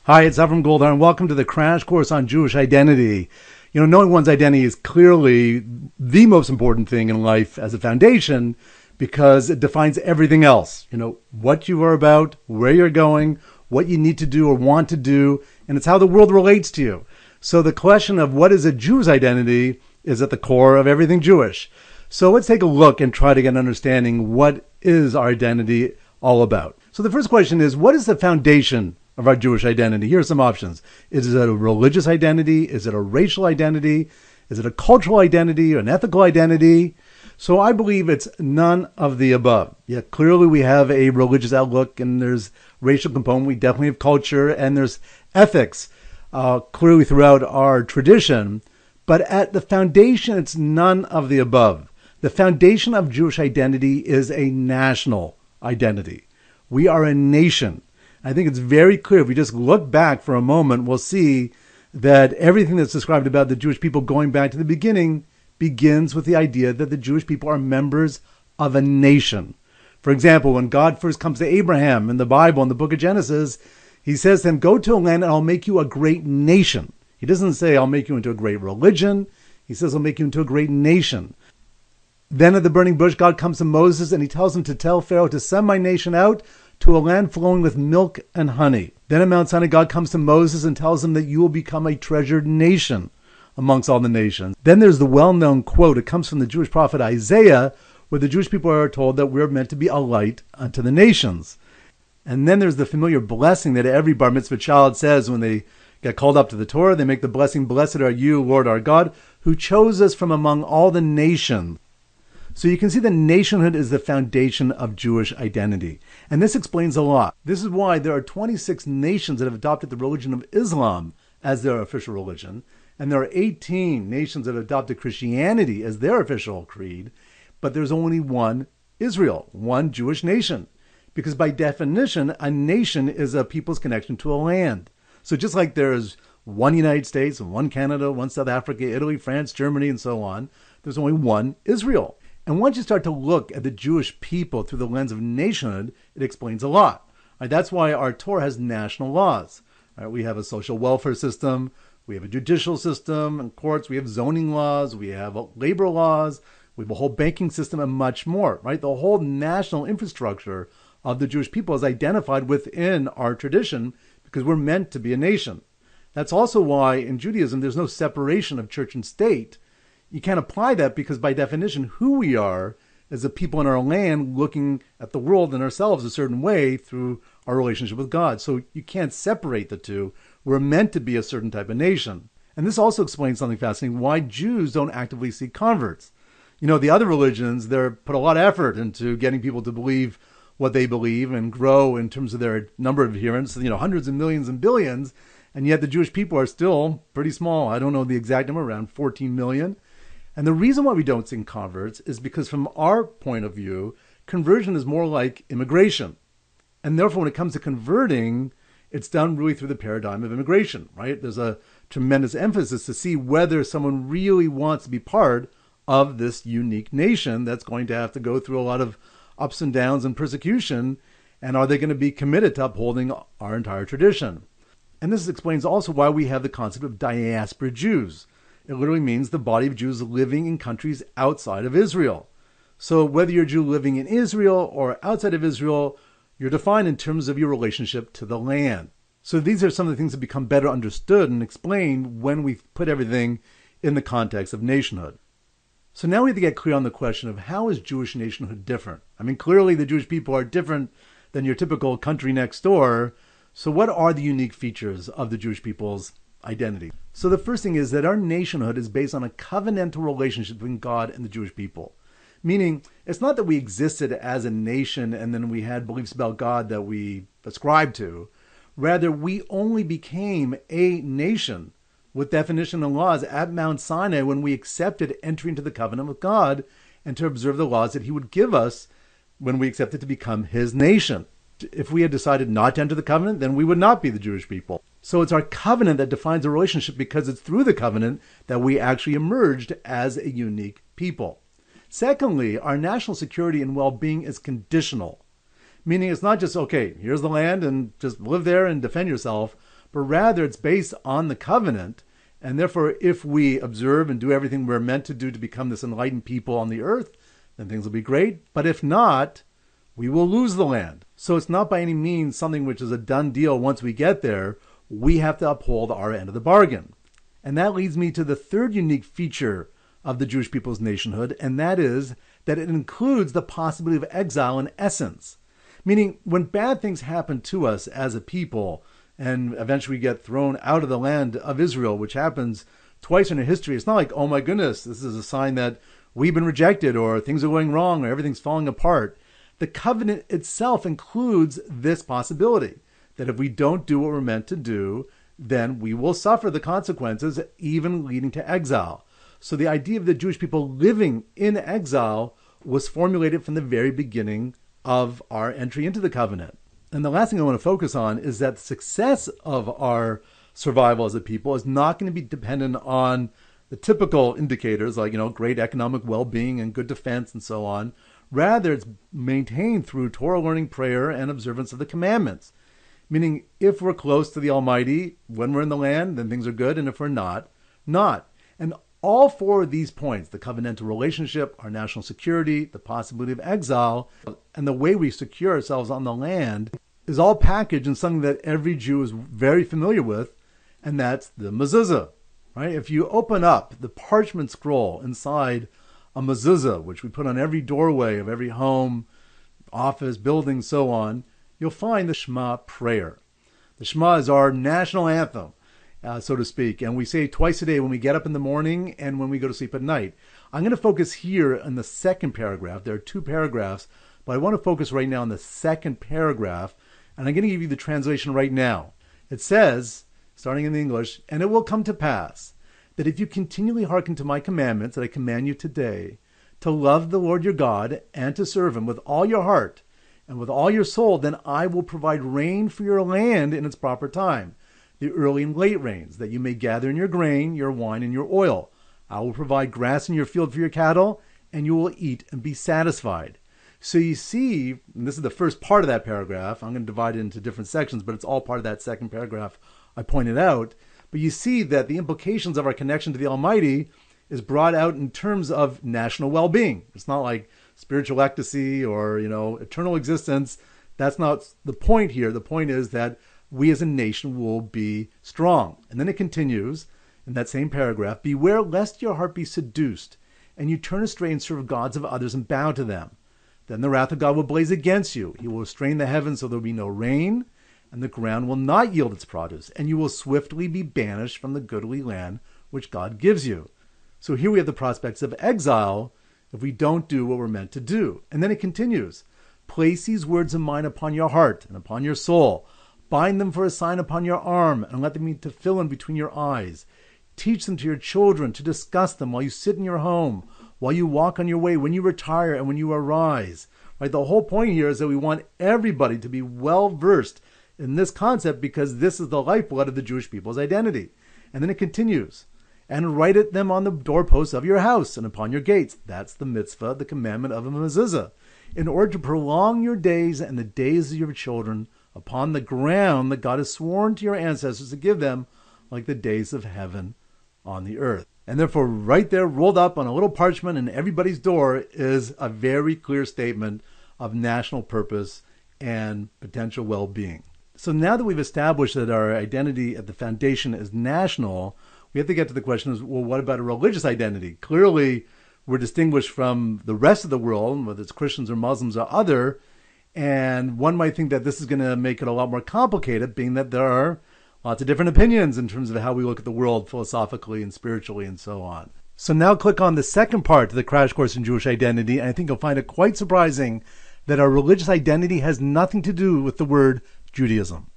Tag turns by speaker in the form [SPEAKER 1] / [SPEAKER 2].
[SPEAKER 1] Hi, it's Avraham Goldhar, and welcome to the crash course on Jewish identity. Knowing one's identity is clearly the most important thing in life as a foundation because it defines everything else. What you are about, where you're going, what you need to do or want to do, and it's how the world relates to you. So the question of what is a Jew's identity is at the core of everything Jewish. So let's take a look and try to get an understanding what is our identity all about. So the first question is, what is the foundation of our Jewish identity? Here are some options. Is it a religious identity? Is it a racial identity? Is it a cultural identity or an ethical identity? So I believe it's none of the above. Yeah, clearly we have a religious outlook and there's racial component. We definitely have culture and there's ethics clearly throughout our tradition. But at the foundation, it's none of the above. The foundation of Jewish identity is a national identity. We are a nation. I think it's very clear. If we just look back for a moment, we'll see that everything that's described about the Jewish people going back to the beginning begins with the idea that the Jewish people are members of a nation. For example, when God first comes to Abraham in the Bible, in the book of Genesis, he says to him, go to a land and I'll make you a great nation. He doesn't say, I'll make you into a great religion. He says, I'll make you into a great nation. Then at the burning bush, God comes to Moses and he tells him to tell Pharaoh to send my nation out to a land flowing with milk and honey. Then at Mount Sinai, God comes to Moses and tells him that you will become a treasured nation amongst all the nations. Then there's the well-known quote. It comes from the Jewish prophet Isaiah, where the Jewish people are told that we're meant to be a light unto the nations. And then there's the familiar blessing that every bar mitzvah child says when they get called up to the Torah. They make the blessing, blessed are you, Lord our God, who chose us from among all the nations. So you can see that nationhood is the foundation of Jewish identity. And this explains a lot. This is why there are 26 nations that have adopted the religion of Islam as their official religion. And there are 18 nations that have adopted Christianity as their official creed. But there's only one Israel, one Jewish nation. Because by definition, a nation is a people's connection to a land. So just like there's one United States, one Canada, one South Africa, Italy, France, Germany, and so on, there's only one Israel. And once you start to look at the Jewish people through the lens of nationhood, it explains a lot. Right? That's why our Torah has national laws. Right? We have a social welfare system, we have a judicial system and courts, we have zoning laws, we have labor laws, we have a whole banking system and much more. Right? The whole national infrastructure of the Jewish people is identified within our tradition because we're meant to be a nation. That's also why in Judaism there's no separation of church and state. You can't apply that because by definition, who we are is the people in our land looking at the world and ourselves a certain way through our relationship with God. So you can't separate the two. We're meant to be a certain type of nation. And this also explains something fascinating, why Jews don't actively seek converts. The other religions, they put a lot of effort into getting people to believe what they believe and grow in terms of their number of adherents, hundreds of millions and billions. And yet the Jewish people are still pretty small. I don't know the exact number, around 14 million. And the reason why we don't sing converts is because from our point of view, conversion is more like immigration. And therefore, when it comes to converting, it's done really through the paradigm of immigration, right? There's a tremendous emphasis to see whether someone really wants to be part of this unique nation that's going to have to go through a lot of ups and downs and persecution. And are they going to be committed to upholding our entire tradition? And this explains also why we have the concept of diaspora Jews. It literally means the body of Jews living in countries outside of Israel. So whether you're a Jew living in Israel or outside of Israel, you're defined in terms of your relationship to the land. So these are some of the things that become better understood and explained when we put everything in the context of nationhood. So now we have to get clear on the question of how is Jewish nationhood different? I mean, clearly the Jewish people are different than your typical country next door. So what are the unique features of the Jewish people's identity? So the first thing is that our nationhood is based on a covenantal relationship between God and the Jewish people. Meaning, it's not that we existed as a nation and then we had beliefs about God that we ascribed to. Rather, we only became a nation with definition and laws at Mount Sinai when we accepted entering into the covenant with God and to observe the laws that he would give us when we accepted to become his nation. If we had decided not to enter the covenant, then we would not be the Jewish people. So it's our covenant that defines the relationship because it's through the covenant that we actually emerged as a unique people. Secondly, our national security and well-being is conditional. Meaning it's not just, okay, here's the land and just live there and defend yourself, but rather it's based on the covenant. And therefore, if we observe and do everything we're meant to do to become this enlightened people on the earth, then things will be great. But if not, we will lose the land. So it's not by any means something which is a done deal once we get there. We have to uphold our end of the bargain. And that leads me to the third unique feature of the Jewish people's nationhood, and that is that it includes the possibility of exile in essence. Meaning, when bad things happen to us as a people, and eventually we get thrown out of the land of Israel, which happens twice in our history, it's not like, oh my goodness, this is a sign that we've been rejected, or things are going wrong, or everything's falling apart. The covenant itself includes this possibility, that if we don't do what we're meant to do, then we will suffer the consequences, even leading to exile. So the idea of the Jewish people living in exile was formulated from the very beginning of our entry into the covenant. And the last thing I want to focus on is that the success of our survival as a people is not going to be dependent on the typical indicators like, great economic well-being and good defense and so on. Rather, it's maintained through Torah learning, prayer, and observance of the commandments. Meaning, if we're close to the Almighty, when we're in the land, then things are good, and if we're not, not. And all four of these points, the covenantal relationship, our national security, the possibility of exile, and the way we secure ourselves on the land, is all packaged in something that every Jew is very familiar with, and that's the mezuzah. Right? If you open up the parchment scroll inside a mezuzah, which we put on every doorway of every home, office, building, so on, you'll find the Shema Prayer. The Shema is our national anthem, so to speak, and we say it twice a day when we get up in the morning and when we go to sleep at night. I'm going to focus here in the second paragraph. There are two paragraphs, but I want to focus right now on the second paragraph, and I'm going to give you the translation right now. It says, starting in the English, "And it will come to pass that if you continually hearken to my commandments that I command you today, to love the Lord your God and to serve him with all your heart and with all your soul, then I will provide rain for your land in its proper time, the early and late rains, that you may gather in your grain, your wine, and your oil. I will provide grass in your field for your cattle, and you will eat and be satisfied." So you see, and this is the first part of that paragraph. I'm going to divide it into different sections, but it's all part of that second paragraph I pointed out. But you see that the implications of our connection to the Almighty is brought out in terms of national well-being. It's not like spiritual ecstasy or, eternal existence. That's not the point here. The point is that we as a nation will be strong. And then it continues in that same paragraph, "Beware lest your heart be seduced, and you turn astray and serve gods of others and bow to them. Then the wrath of God will blaze against you. He will restrain the heavens so there will be no rain, and the ground will not yield its produce, and you will swiftly be banished from the goodly land which God gives you." So here we have the prospects of exile if we don't do what we're meant to do. And then it continues, "Place these words of mine upon your heart and upon your soul. Bind them for a sign upon your arm, and let them be to fill in between your eyes. Teach them to your children, to discuss them while you sit in your home, while you walk on your way, when you retire, and when you arise." Right? The whole point here is that we want everybody to be well versed in this concept because this is the lifeblood of the Jewish people's identity. And then it continues, "And write it them on the doorposts of your house and upon your gates." That's the mitzvah, the commandment of a mezuzah. "In order to prolong your days and the days of your children upon the ground that God has sworn to your ancestors to give them, like the days of heaven on the earth." And therefore, right there, rolled up on a little parchment in everybody's door, is a very clear statement of national purpose and potential well-being. So now that we've established that our identity at the foundation is national, we have to get to the question is, well, what about a religious identity? Clearly, we're distinguished from the rest of the world, whether it's Christians or Muslims or other, and one might think that this is going to make it a lot more complicated, being that there are lots of different opinions in terms of how we look at the world philosophically and spiritually and so on. So now click on the second part of the Crash Course in Jewish Identity, and I think you'll find it quite surprising that our religious identity has nothing to do with the word Judaism.